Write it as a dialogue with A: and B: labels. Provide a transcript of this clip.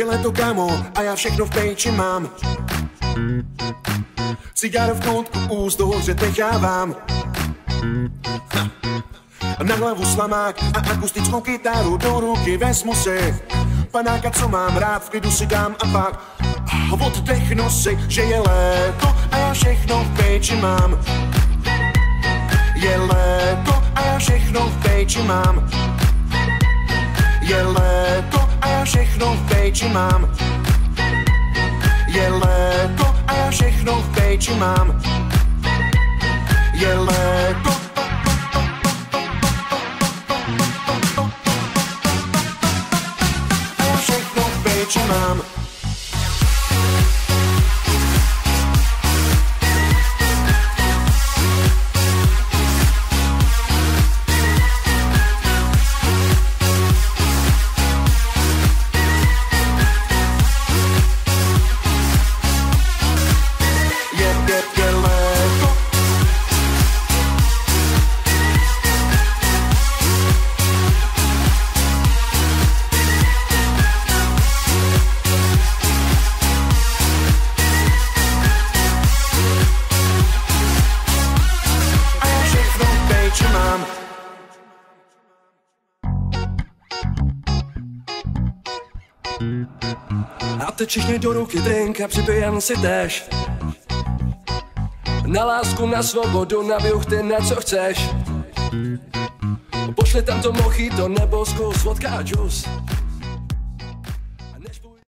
A: Je leto, kámo, a já všechno v péči mám. Cigáro v koutku úst do hoře nechávám. Na hlavu slamák a akustickou kytaru do ruky vezmu si. Panáka, co mám rád, v klidu si dám a pak oddechnu si, že je léto a já všechno v péči mám. Je léto a já všechno v péči mám. Je léto a já všechno v péči mám. Je léto a já všechno v péči mám. Je léto. A já všechno v péči mám.
B: A teď všichni do ruky drink a připijem si též. Na lásku, na svobodu, na bjuchty, na co chceš. Pošli tam to mojito nebo zkus vodka a džus.